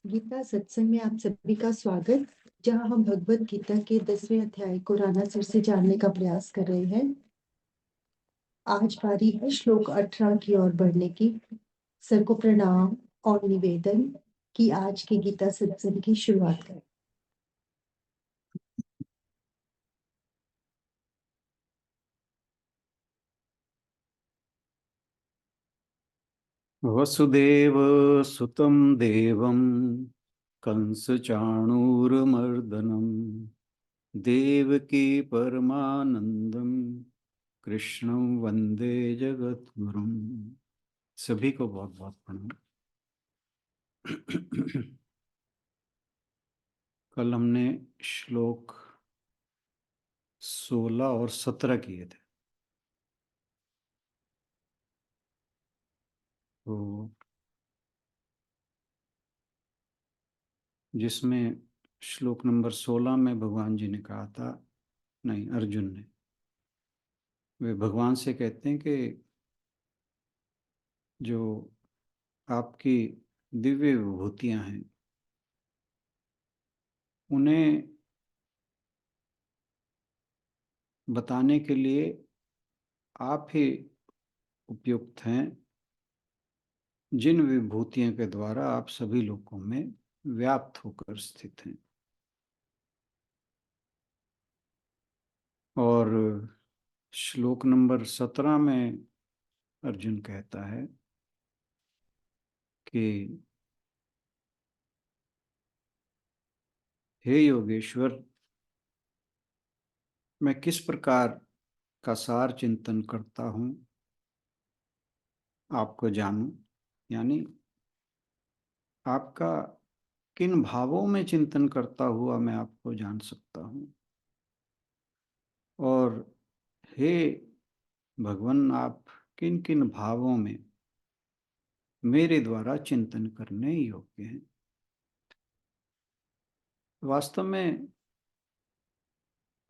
गीता सत्संग में आप सभी का स्वागत। जहां हम भगवत गीता के 10वें अध्याय को राना सर से जानने का प्रयास कर रहे हैं। आज बारी है श्लोक 18 की ओर बढ़ने की। सर को प्रणाम और निवेदन कि आज की गीता सत्संग की शुरुआत करें। वसुदेव सुतं देवं कंसचाणूरमर्दनं देवकी परमानंदं कृष्णं वंदे जगद्गुरुं। सभी को बहुत बहुत प्रणाम। कल हमने श्लोक 16 और 17 किए थे। तो जिसमें श्लोक नंबर 16 में भगवान जी ने कहा था, नहीं अर्जुन ने, वे भगवान से कहते हैं कि जो आपकी दिव्य विभूतियां हैं उन्हें बताने के लिए आप ही उपयुक्त हैं, जिन विभूतियों के द्वारा आप सभी लोगों में व्याप्त होकर स्थित हैं। और श्लोक नंबर 17 में अर्जुन कहता है कि हे योगेश्वर, मैं किस प्रकार का सार चिंतन करता हूँ आपको जानूं, यानी आपका किन भावों में चिंतन करता हुआ मैं आपको जान सकता हूँ। और हे भगवान, आप किन किन भावों में मेरे द्वारा चिंतन करने योग्य हैं। वास्तव में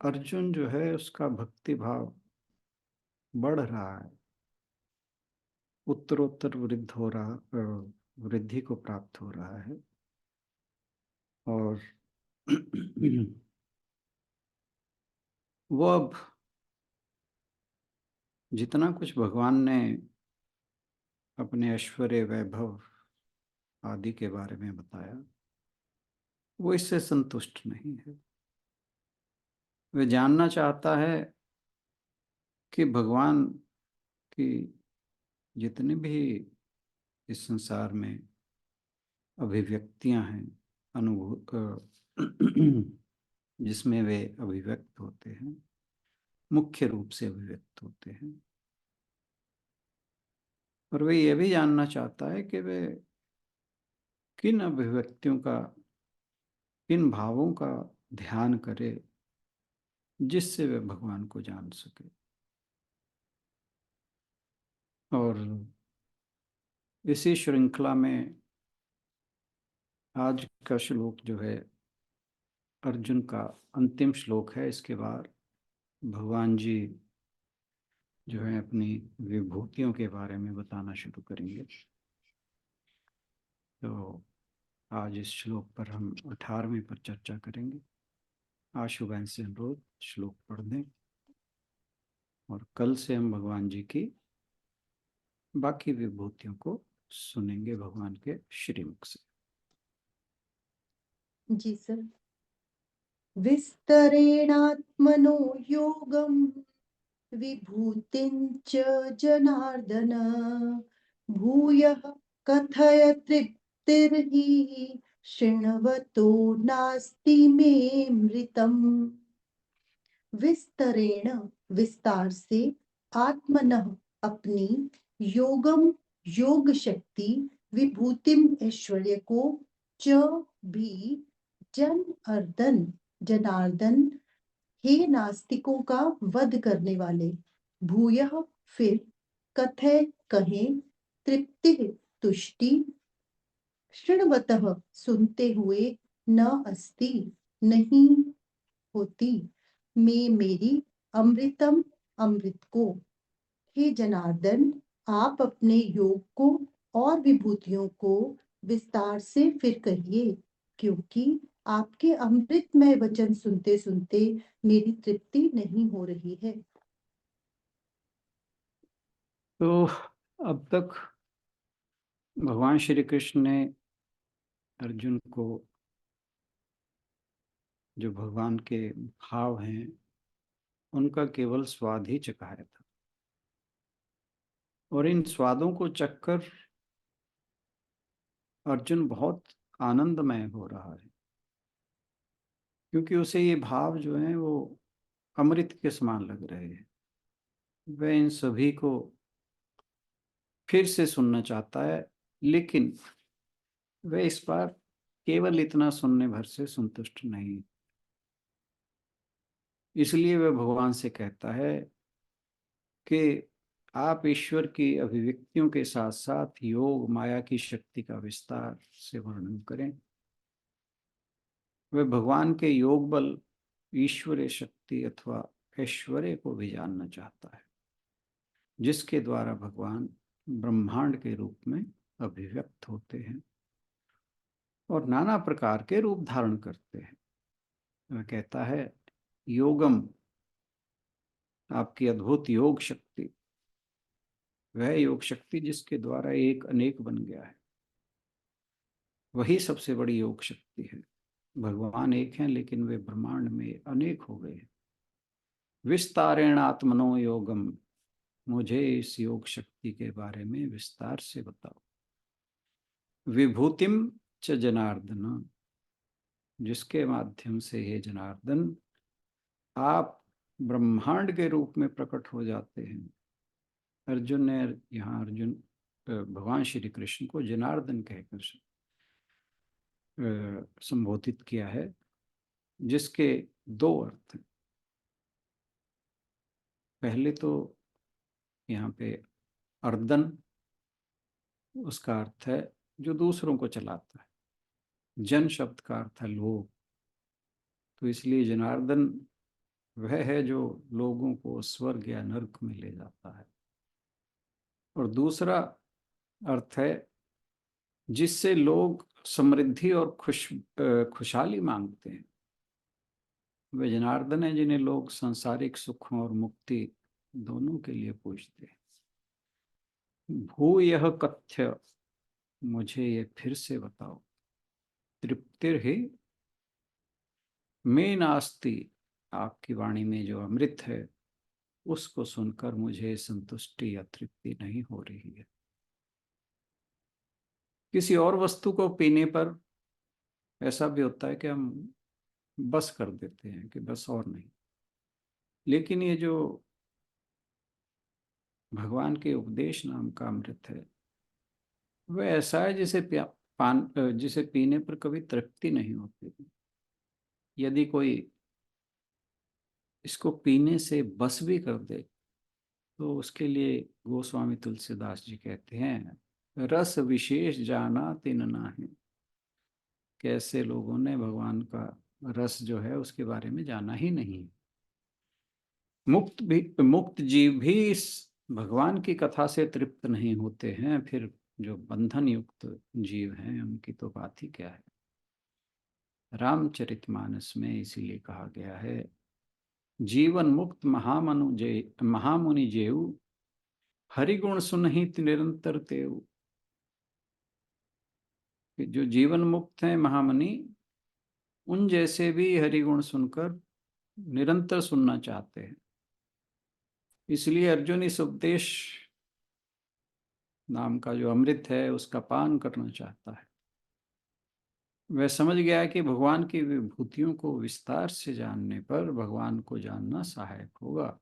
अर्जुन जो है उसका भक्ति भाव बढ़ रहा है, उत्तरोत्तर वृद्धि को प्राप्त हो रहा है। और वो अब जितना कुछ भगवान ने अपने ऐश्वर्य वैभव आदि के बारे में बताया, वो इससे संतुष्ट नहीं है। वे जानना चाहता है कि भगवान की जितने भी इस संसार में अभिव्यक्तियां हैं, अनुभूत जिसमें वे अभिव्यक्त होते हैं, मुख्य रूप से अभिव्यक्त होते हैं। और वे ये भी जानना चाहता है कि वे किन अभिव्यक्तियों का, किन भावों का ध्यान करे जिससे वे भगवान को जान सके। और इसी श्रृंखला में आज का श्लोक जो है अर्जुन का अंतिम श्लोक है। इसके बाद भगवान जी जो है अपनी विभूतियों के बारे में बताना शुरू करेंगे। तो आज इस श्लोक पर हम 18वें पर चर्चा करेंगे। आशु बहन से अनुरोध श्लोक पढ़ दें और कल से हम भगवान जी की बाकी विभूतियों को सुनेंगे भगवान के श्रीमुख से। जी सर। विस्तरेणात्मनो योगम विभूतिं च जनार्दन भूयः कथय तृप्तिर्हि शृण्वतो नास्ति मे मृतम्। विस्तरेण विस्तार से, आत्मनः अपनी, योगम योग शक्ति, विभूतिम ऐश्वर्य को, च भी, जनार्दन जनार्दन, हे नास्तिकों का वध करने वाले, भूयः फिर, कथय कहें, तृप्ति तुष्टि, शृण्वतः सुनते हुए, न अस्ति नहीं होती, में मेरी, अमृतम अमृत को। हे जनार्दन, आप अपने योग को और विभूतियों को विस्तार से फिर कहिए, क्योंकि आपके अमृतमय वचन सुनते सुनते मेरी तृप्ति नहीं हो रही है। तो अब तक भगवान श्री कृष्ण ने अर्जुन को जो भगवान के भाव हैं उनका केवल स्वाद ही चखाया था, और इन स्वादों को चखकर अर्जुन बहुत आनंदमय हो रहा है, क्योंकि उसे ये भाव जो हैं वो अमृत के समान लग रहे हैं। वह इन सभी को फिर से सुनना चाहता है, लेकिन वह इस बार केवल इतना सुनने भर से संतुष्ट नहीं। इसलिए वह भगवान से कहता है कि आप ईश्वर की अभिव्यक्तियों के साथ साथ योग माया की शक्ति का विस्तार से वर्णन करें। वह भगवान के योग बल, ईश्वरीय शक्ति अथवा ऐश्वर्य को भी जानना चाहता है, जिसके द्वारा भगवान ब्रह्मांड के रूप में अभिव्यक्त होते हैं और नाना प्रकार के रूप धारण करते हैं। वह कहता है, योगम, आपकी अद्भुत योग शक्ति, वह योग शक्ति जिसके द्वारा एक अनेक बन गया है, वही सबसे बड़ी योग शक्ति है। भगवान एक हैं, लेकिन वे ब्रह्मांड में अनेक हो गए हैं। विस्तारेण आत्मनो योगम, मुझे इस योग शक्ति के बारे में विस्तार से बताओ। विभूतिम च जनार्दन, जिसके माध्यम से हे जनार्दन आप ब्रह्मांड के रूप में प्रकट हो जाते हैं। अर्जुन ने यहाँ भगवान श्री कृष्ण को जनार्दन कहकर संबोधित किया है, जिसके दो अर्थ हैं। पहले तो यहाँ पे अर्दन, उसका अर्थ है जो दूसरों को चलाता है। जन शब्द का अर्थ है लोग, तो इसलिए जनार्दन वह है जो लोगों को स्वर्ग या नरक में ले जाता है। और दूसरा अर्थ है जिससे लोग समृद्धि और खुशहाली मांगते हैं। वे जनार्दन है जिन्हें लोग सांसारिक सुखों और मुक्ति दोनों के लिए पूजते हैं। भूयः कथ्य, मुझे ये फिर से बताओ। तृप्तिर ही में नास्ति, आपकी वाणी में जो अमृत है उसको सुनकर मुझे संतुष्टि या तृप्ति नहीं हो रही है। किसी और वस्तु को पीने पर ऐसा भी होता है कि हम बस कर देते हैं कि बस और नहीं, लेकिन ये जो भगवान के उपदेश नाम का अमृत है वह ऐसा है जिसे पीने पर कभी तृप्ति नहीं होती। यदि कोई इसको पीने से बस भी कर दे तो उसके लिए गोस्वामी तुलसीदास जी कहते हैं, रस विशेष जाना तिन नाहि। कैसे लोगों ने भगवान का रस जो है उसके बारे में जाना ही नहीं। मुक्त जीव भी इस भगवान की कथा से तृप्त नहीं होते हैं, फिर जो बंधन युक्त जीव हैं उनकी तो बात ही क्या है। रामचरितमानस में इसीलिए कहा गया है, जीवन मुक्त महामुनि जेऊ, हरिगुण सुनहित निरंतर तेऊ। जो जीवन मुक्त हैं महामुनि, उन जैसे भी हरिगुण सुनकर निरंतर सुनना चाहते हैं। इसलिए अर्जुन इस उपदेश नाम का जो अमृत है उसका पान करना चाहता है। वह समझ गया है कि भगवान की विभूतियों को विस्तार से जानने पर भगवान को जानना सहायक होगा।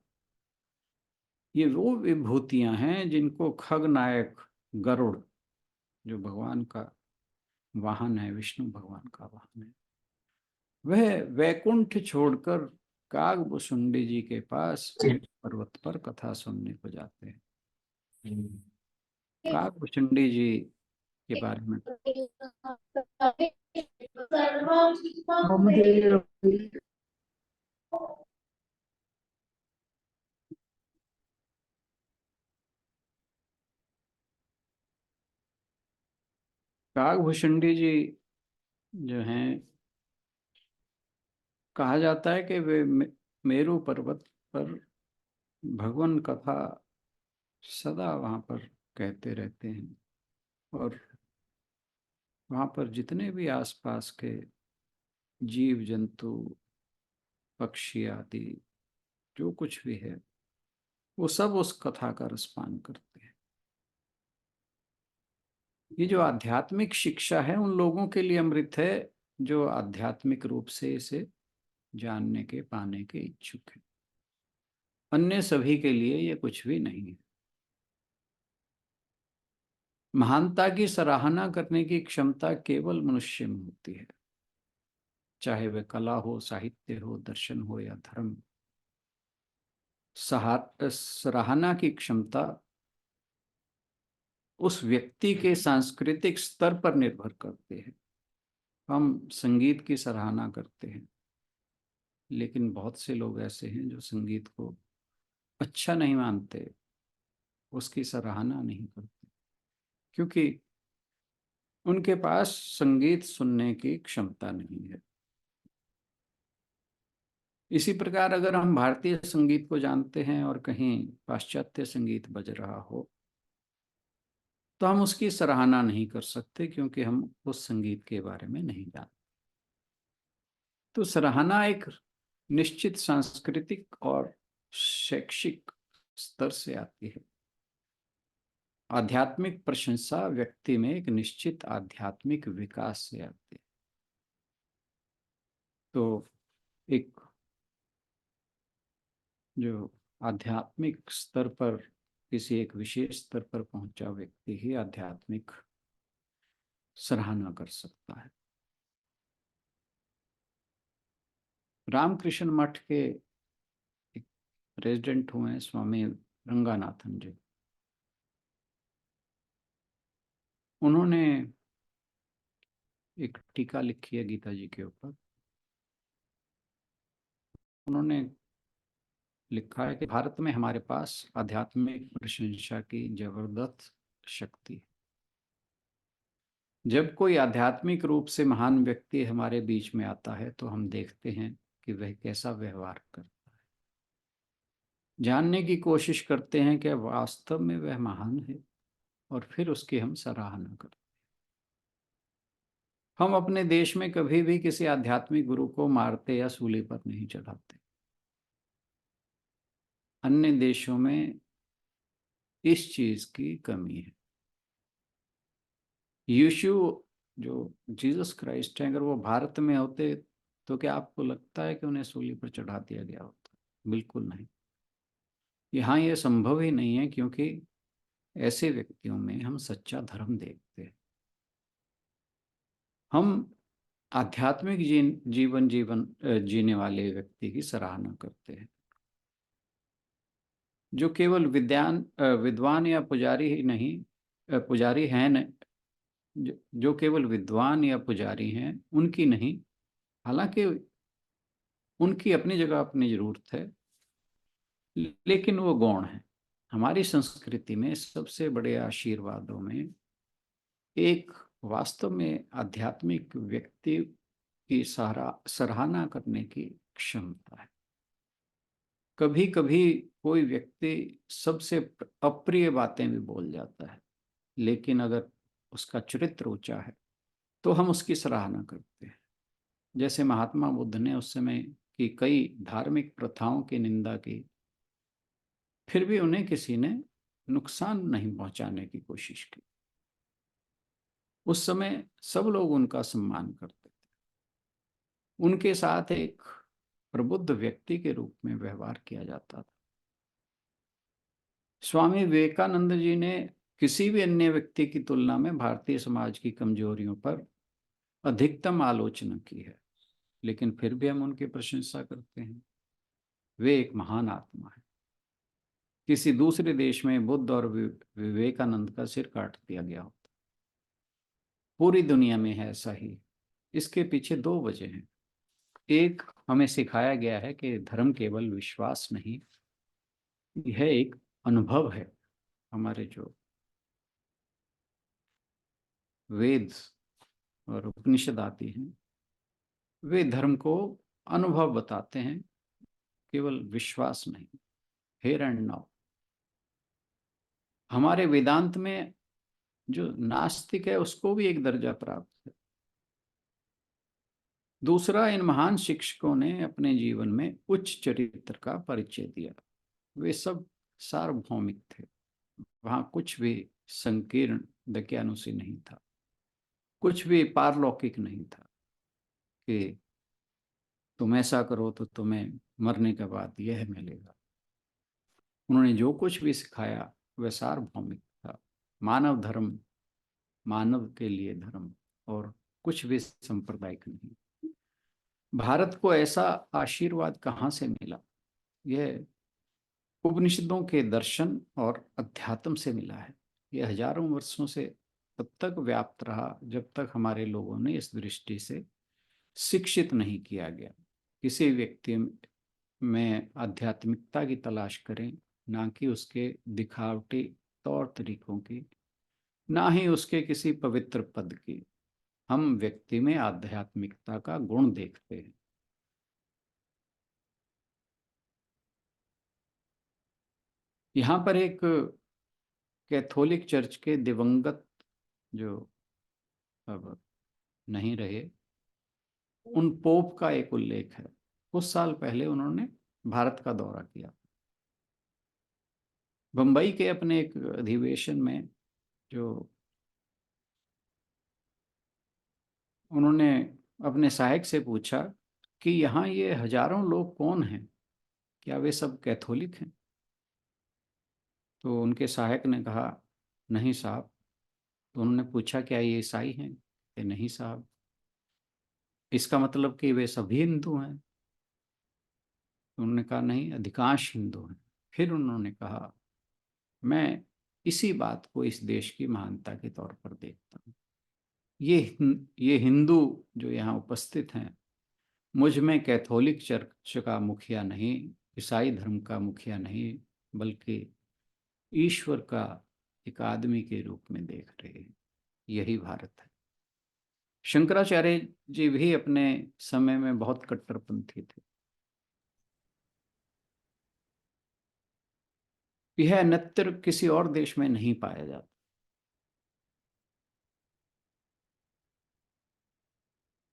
ये वो विभूतियां हैं जिनको खगनायक गरुड़, जो भगवान का वाहन है, विष्णु भगवान का वाहन है, वह वैकुंठ छोड़कर कागभुषुंडी जी के पास पर्वत पर कथा सुनने को जाते हैं। कागभुषुंडी जी के बारे में काकभूषणी जी जो हैं, कहा जाता है कि वे मेरू पर्वत पर भगवान कथा सदा वहाँ पर कहते रहते हैं, और वहाँ पर जितने भी आसपास के जीव जंतु पक्षी आदि जो कुछ भी है, वो सब उस कथा का रसपान करते हैं। ये जो आध्यात्मिक शिक्षा है उन लोगों के लिए अमृत है जो आध्यात्मिक रूप से इसे जानने के पाने के इच्छुक है। अन्य सभी के लिए ये कुछ भी नहीं है। महानता की सराहना करने की क्षमता केवल मनुष्य में होती है, चाहे वह कला हो, साहित्य हो, दर्शन हो या धर्म। सराहना की क्षमता उस व्यक्ति के सांस्कृतिक स्तर पर निर्भर करते हैं। हम संगीत की सराहना करते हैं, लेकिन बहुत से लोग ऐसे हैं जो संगीत को अच्छा नहीं मानते, उसकी सराहना नहीं करते, क्योंकि उनके पास संगीत सुनने की क्षमता नहीं है। इसी प्रकार अगर हम भारतीय संगीत को जानते हैं और कहीं पाश्चात्य संगीत बज रहा हो, तो हम उसकी सराहना नहीं कर सकते, क्योंकि हम उस संगीत के बारे में नहीं जानते। तो सराहना एक निश्चित सांस्कृतिक और शैक्षिक स्तर से आती है। आध्यात्मिक प्रशंसा व्यक्ति में एक निश्चित आध्यात्मिक विकास से आती है। तो एक जो आध्यात्मिक स्तर पर, किसी एक विशेष स्तर पर पहुंचा व्यक्ति ही आध्यात्मिक सराहना कर सकता है। रामकृष्ण मठ के एक प्रेसिडेंट हुए स्वामी रंगानाथन जी। उन्होंने एक टीका लिखी है गीता जी के ऊपर। उन्होंने लिखा है कि भारत में हमारे पास आध्यात्मिक प्रशंसा की जबरदस्त शक्ति है। जब कोई आध्यात्मिक रूप से महान व्यक्ति हमारे बीच में आता है तो हम देखते हैं कि वह कैसा व्यवहार करता है। जानने की कोशिश करते हैं कि वास्तव में वह महान है, और फिर उसकी हम सराहना करते हैं। हम अपने देश में कभी भी किसी आध्यात्मिक गुरु को मारते या सूली पर नहीं चढ़ाते। अन्य देशों में इस चीज की कमी है। यीशु जो जीसस क्राइस्ट है, अगर वो भारत में होते तो क्या आपको लगता है कि उन्हें सूली पर चढ़ा दिया गया होता? बिल्कुल नहीं। यहाँ ये संभव ही नहीं है, क्योंकि ऐसे व्यक्तियों में हम सच्चा धर्म देखते हैं। हम आध्यात्मिक जीवन जीने वाले व्यक्ति की सराहना करते हैं, जो केवल विद्वान या पुजारी ही नहीं, पुजारी हैं न, जो केवल विद्वान या पुजारी हैं उनकी नहीं, हालांकि उनकी अपनी जगह अपनी जरूरत है, लेकिन वो गौण है। हमारी संस्कृति में सबसे बड़े आशीर्वादों में एक वास्तव में आध्यात्मिक व्यक्ति की सराहना करने की क्षमता है। कभी कभी कोई व्यक्ति सबसे अप्रिय बातें भी बोल जाता है, लेकिन अगर उसका चरित्र ऊंचा है तो हम उसकी सराहना करते हैं। जैसे महात्मा बुद्ध ने उस समय की कई धार्मिक प्रथाओं की निंदा की, फिर भी उन्हें किसी ने नुकसान नहीं पहुंचाने की कोशिश की। उस समय सब लोग उनका सम्मान करते थे। उनके साथ एक प्रबुद्ध व्यक्ति के रूप में व्यवहार किया जाता था। स्वामी विवेकानंद जी ने किसी भी अन्य व्यक्ति की तुलना में भारतीय समाज की कमजोरियों पर अधिकतम आलोचना की है, लेकिन फिर भी हम उनकी प्रशंसा करते हैं। वे एक महान आत्मा है। किसी दूसरे देश में बुद्ध और विवेकानंद का सिर काट दिया गया होता। पूरी दुनिया में है ऐसा ही। इसके पीछे दो वजह हैं। एक, हमें सिखाया गया है कि धर्म केवल विश्वास नहीं, यह एक अनुभव है। हमारे जो वेद और उपनिषद आती हैं, वे धर्म को अनुभव बताते हैं, केवल विश्वास नहीं। Here and now. हमारे वेदांत में जो नास्तिक है उसको भी एक दर्जा प्राप्त है। दूसरा, इन महान शिक्षकों ने अपने जीवन में उच्च चरित्र का परिचय दिया। वे सब सार्वभौमिक थे। वहां कुछ भी संकीर्ण दकियानुसी नहीं था, कुछ भी पारलौकिक नहीं था कि तुम ऐसा करो तो तुम्हें मरने के बाद यह मिलेगा। उन्होंने जो कुछ भी सिखाया वह सार्वभौमिक था। मानव धर्म, मानव के लिए धर्म, और कुछ भी सांप्रदायिक नहीं। भारत को ऐसा आशीर्वाद कहाँ से मिला? यह उपनिषदों के दर्शन और अध्यात्म से मिला है। यह हजारों वर्षों से तब तक व्याप्त रहा जब तक हमारे लोगों ने इस दृष्टि से शिक्षित नहीं किया गया। किसी व्यक्ति में आध्यात्मिकता की तलाश करें, ना कि उसके दिखावटी तौर तरीकों की, ना ही उसके किसी पवित्र पद की। हम व्यक्ति में आध्यात्मिकता का गुण देखते हैं। यहाँ पर एक कैथोलिक चर्च के दिवंगत, जो अब नहीं रहे, उन पोप का एक उल्लेख है। कुछ साल पहले उन्होंने भारत का दौरा किया। बंबई के अपने एक अधिवेशन में जो उन्होंने अपने सहायक से पूछा कि यहाँ ये हजारों लोग कौन हैं, क्या वे सब कैथोलिक हैं? तो उनके सहायक ने कहा, नहीं साहब। तो उन्होंने पूछा, क्या ये ईसाई हैं? कि नहीं साहब। इसका मतलब कि वे सभी हिंदू हैं? तो उन्होंने कहा, नहीं, अधिकांश हिंदू हैं। फिर उन्होंने कहा, मैं इसी बात को इस देश की महानता के तौर पर देखता हूँ। ये हिंदू जो यहाँ उपस्थित हैं, मुझ में कैथोलिक चर्च का मुखिया नहीं, ईसाई धर्म का मुखिया नहीं, बल्कि ईश्वर का एक आदमी के रूप में देख रहे हैं। यही भारत है। शंकराचार्य जी भी अपने समय में बहुत कट्टरपंथी थे। यह अन्यत्र किसी और देश में नहीं पाया जाता।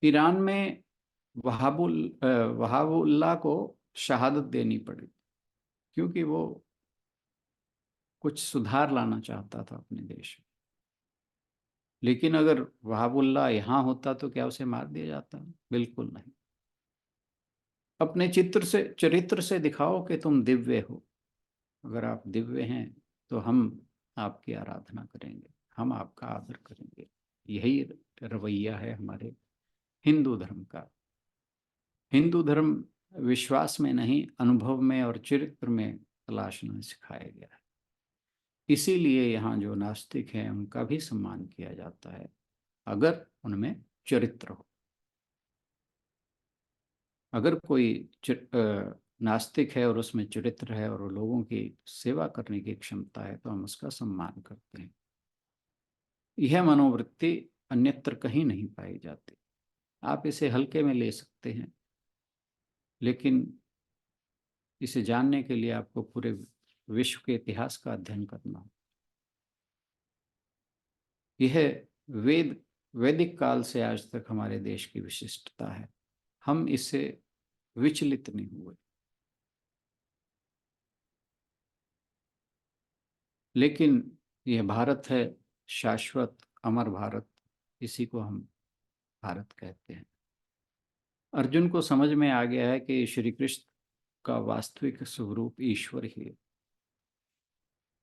ईरान में वहाबुल्ला को शहादत देनी पड़ी, क्योंकि वो कुछ सुधार लाना चाहता था अपने देश में। लेकिन अगर वहाबुल्ला यहाँ होता तो क्या उसे मार दिया जाता? बिल्कुल नहीं। अपने चरित्र से दिखाओ कि तुम दिव्य हो। अगर आप दिव्य हैं तो हम आपकी आराधना करेंगे, हम आपका आदर करेंगे। यही रवैया है हमारे हिंदू धर्म का। हिंदू धर्म विश्वास में नहीं, अनुभव में और चरित्र में तलाशना सिखाया गया है। इसीलिए यहाँ जो नास्तिक हैं उनका भी सम्मान किया जाता है, अगर उनमें चरित्र हो। अगर कोई नास्तिक है और उसमें चरित्र है और लोगों की सेवा करने की क्षमता है, तो हम उसका सम्मान करते हैं। यह मनोवृत्ति अन्यत्र कहीं नहीं पाई जाती। आप इसे हल्के में ले सकते हैं, लेकिन इसे जानने के लिए आपको पूरे विश्व के इतिहास का अध्ययन करना हो। यह वैदिक काल से आज तक हमारे देश की विशिष्टता है। हम इससे विचलित नहीं हुए। लेकिन यह भारत है, शाश्वत अमर भारत। इसी को हम भारत कहते हैं। अर्जुन को समझ में आ गया है कि श्री कृष्ण का वास्तविक स्वरूप ईश्वर ही है।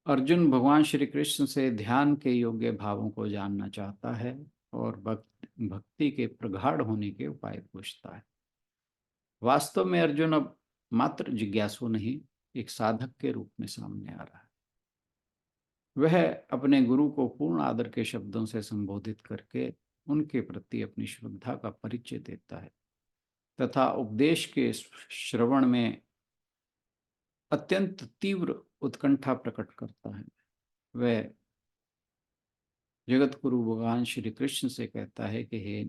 अर्जुन भगवान श्री कृष्ण से ध्यान के योग्य भावों को जानना चाहता है और भक्ति के प्रगाढ़ होने के उपाय पूछता है। वास्तव में अर्जुन अब मात्र जिज्ञासु नहीं, एक साधक के रूप में सामने आ रहा है। वह अपने गुरु को पूर्ण आदर के शब्दों से संबोधित करके उनके प्रति अपनी श्रद्धा का परिचय देता है तथा उपदेश के श्रवण में अत्यंत तीव्र उत्कंठा प्रकट करता है। वह जगत गुरु भगवान श्री कृष्ण से कहता है कि हे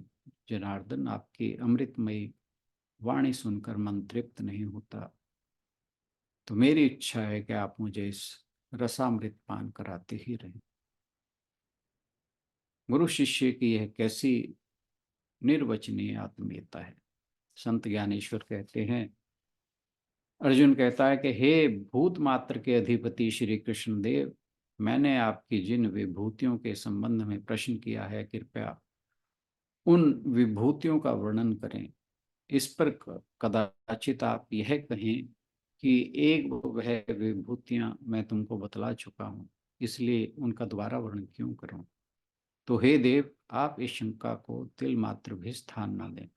जनार्दन, आपकी अमृतमयी वाणी सुनकर मन तृप्त नहीं होता, तो मेरी इच्छा है कि आप मुझे इस रसामृत पान कराते ही रहें। गुरु शिष्य की यह कैसी निर्वचनीय आत्मीयता है। संत ज्ञानेश्वर कहते हैं, अर्जुन कहता है कि हे भूत मात्र के अधिपति श्री कृष्ण देव, मैंने आपकी जिन विभूतियों के संबंध में प्रश्न किया है, कृपया उन विभूतियों का वर्णन करें। इस पर कदाचित आप यह कहें कि एक वह विभूतियां मैं तुमको बतला चुका हूँ, इसलिए उनका दोबारा वर्णन क्यों करूं। तो हे देव, आप इस शंका को तिल मात्र भी स्थान न दें,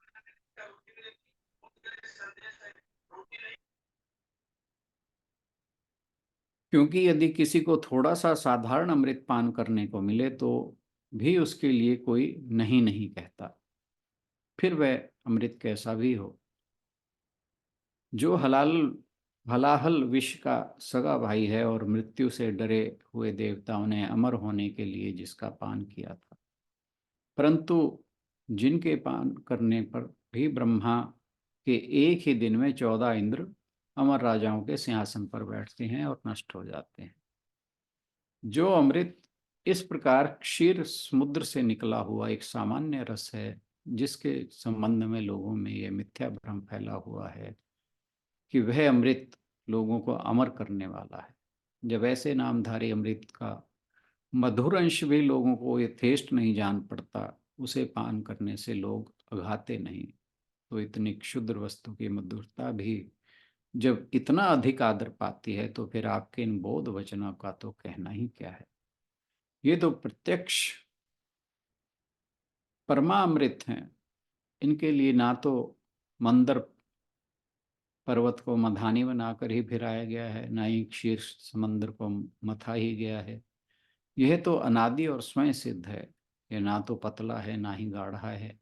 क्योंकि यदि किसी को थोड़ा सा साधारण अमृत पान करने को मिले तो भी उसके लिए कोई नहीं नहीं कहता, फिर वह अमृत कैसा भी हो। जो हलाहल विष का सगा भाई है और मृत्यु से डरे हुए देवताओं ने अमर होने के लिए जिसका पान किया था, परंतु जिनके पान करने पर भी ब्रह्मा के एक ही दिन में 14 इंद्र अमर राजाओं के सिंहासन पर बैठते हैं और नष्ट हो जाते हैं। जो अमृत इस प्रकार क्षीर समुद्र से निकला हुआ एक सामान्य रस है, जिसके संबंध में लोगों में यह मिथ्या भ्रम फैला हुआ है कि वह अमृत लोगों को अमर करने वाला है, जब ऐसे नामधारी अमृत का मधुर अंश भी लोगों को यथेष्ट नहीं जान पड़ता, उसे पान करने से लोग अघाते नहीं, तो इतनी क्षुद्र वस्तु की मधुरता भी जब इतना अधिक आदर पाती है, तो फिर आपके इन बोध वचनों का तो कहना ही क्या है। ये तो प्रत्यक्ष परमामृत हैं। इनके लिए ना तो मंदर पर्वत को मधानी बनाकर ही फिराया गया है, ना ही क्षीर समंदर को मथा ही गया है। यह तो अनादि और स्वयं सिद्ध है। यह ना तो पतला है, ना ही गाढ़ा है,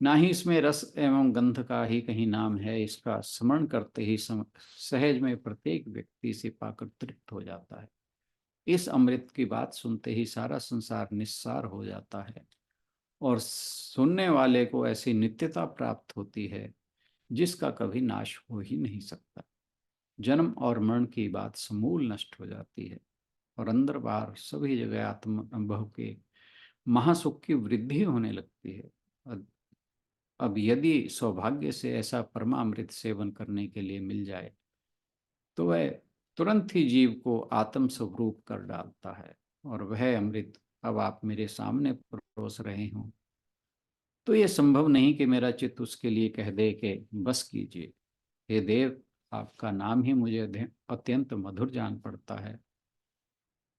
ना ही इसमें रस एवं गंध का ही कहीं नाम है। इसका स्मरण करते ही सहज में प्रत्येक व्यक्ति से पाकर तृप्त हो जाता है। इस अमृत की बात सुनते ही सारा संसार निस्सार हो जाता है और सुनने वाले को ऐसी नित्यता प्राप्त होती है जिसका कभी नाश हो ही नहीं सकता। जन्म और मरण की बात समूल नष्ट हो जाती है और अंदर बाहर सभी जगह आत्म अनुभव के महासुख की वृद्धि होने लगती है। अब यदि सौभाग्य से ऐसा परमामृत सेवन करने के लिए मिल जाए, तो वह तुरंत ही जीव को आत्म स्वरूप कर डालता है। और वह अमृत अब आप मेरे सामने परोस रहे हों, तो यह संभव नहीं कि मेरा चित्त उसके लिए कह दे कि बस कीजिए। हे देव, आपका नाम ही मुझे अत्यंत मधुर जान पड़ता है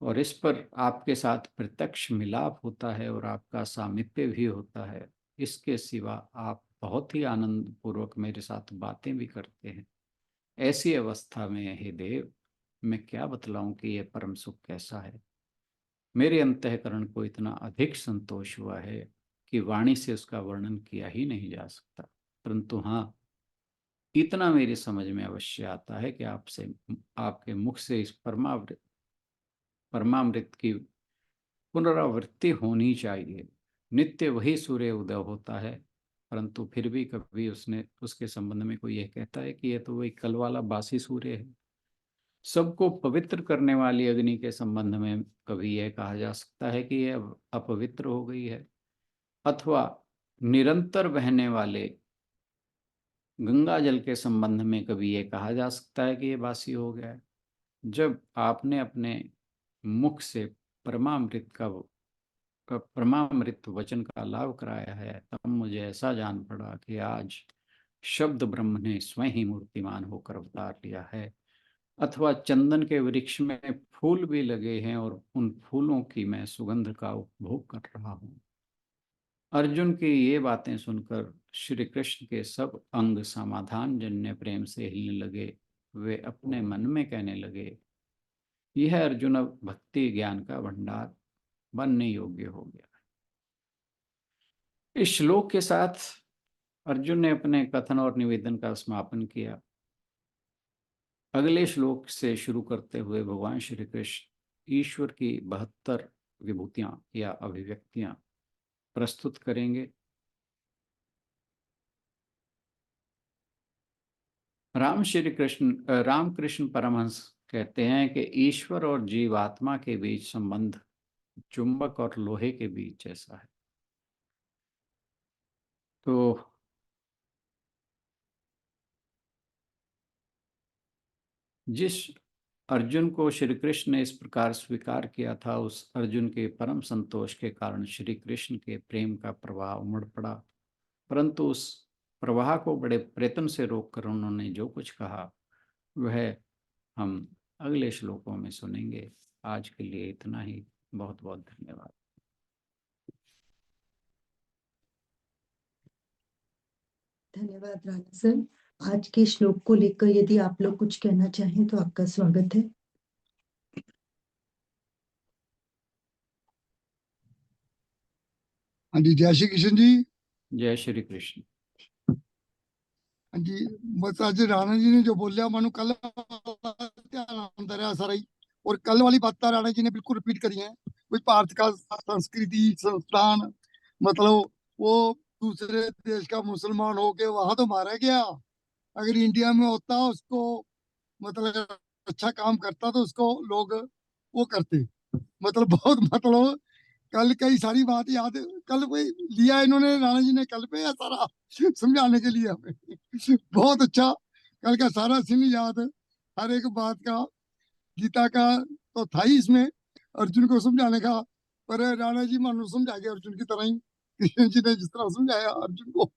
और इस पर आपके साथ प्रत्यक्ष मिलाप होता है और आपका सामीप्य भी होता है। इसके सिवा आप बहुत ही आनंद पूर्वक मेरे साथ बातें भी करते हैं। ऐसी अवस्था में हे देव, मैं क्या बतलाऊं कि यह परम सुख कैसा है। मेरे अंतःकरण को इतना अधिक संतोष हुआ है कि वाणी से उसका वर्णन किया ही नहीं जा सकता। परंतु हाँ, इतना मेरी समझ में अवश्य आता है कि आपसे आपके मुख से इस परमामृत की पुनरावृत्ति होनी चाहिए। नित्य वही सूर्य उदय होता है, परंतु फिर भी कभी उसने उसके संबंध में कोई यह कहता है कि यह तो वही कल वाला बासी सूर्य है। सबको पवित्र करने वाली अग्नि के संबंध में कभी यह कहा जा सकता है कि यह अपवित्र हो गई है, अथवा निरंतर बहने वाले गंगा जल के संबंध में कभी यह कहा जा सकता है कि यह बासी हो गया है। जब आपने अपने मुख से परमामृत का परमामृत वचन का लाभ कराया है, तब मुझे ऐसा जान पड़ा कि आज शब्द ब्रह्म ने स्वयं ही मूर्तिमान होकर अवतार लिया है। अथवा चंदन के वृक्ष में फूल भी लगे हैं और उन फूलों की मैं सुगंध का उपभोग कर रहा हूँ। अर्जुन की ये बातें सुनकर श्री कृष्ण के सब अंग समाधान जन्य प्रेम से हिलने लगे। वे अपने मन में कहने लगे, यह अर्जुन अब भक्ति ज्ञान का भंडार बनने योग्य हो गया। इस श्लोक के साथ अर्जुन ने अपने कथन और निवेदन का समापन किया। अगले श्लोक से शुरू करते हुए भगवान श्री कृष्ण ईश्वर की 72 विभूतियां या अभिव्यक्तियां प्रस्तुत करेंगे। रामकृष्ण परमहंस कहते हैं कि ईश्वर और जीवात्मा के बीच संबंध चुंबक और लोहे के बीच जैसा है। तो जिस अर्जुन को श्री कृष्ण ने इस प्रकार स्वीकार किया था, उस अर्जुन के परम संतोष के कारण श्री कृष्ण के प्रेम का प्रवाह उमड़ पड़ा। परंतु उस प्रवाह को बड़े प्रयत्न से रोककर उन्होंने जो कुछ कहा वह हम अगले श्लोकों में सुनेंगे। आज के लिए इतना ही। बहुत बहुत धन्यवाद। धन्यवाद राणा सर। आज के श्लोक को लेकर यदि आप लोग कुछ कहना चाहें तो आपका स्वागत है। हाँ जी, जय श्री कृष्ण जी। जय श्री कृष्ण। हाँ जी, बस आज राणा जी ने जो बोलिया मानो कल ध्यान आंदा रहा सारा ही, और कल वाली बातें राणा जी ने बिल्कुल रिपीट करी हैं। कोई भारत का संस्कृति संस्थान, मतलब वो दूसरे देश का मुसलमान हो के वहां तो मारा गया, अगर इंडिया में होता उसको मतलब अच्छा काम करता तो उसको लोग वो करते, मतलब बहुत मतलब कल कई सारी बात याद, कल पे लिया इन्होंने राणा जी ने कल पे है सारा समझाने के लिए हमें। बहुत अच्छा, कल का सारा सीन याद, हर एक बात का, गीता का तो था ही इसमें अर्जुन को समझाने का, पर राणा जी मानो समझा गया अर्जुन की तरह ही, कृष्ण जी ने जिस तरह समझाया अर्जुन को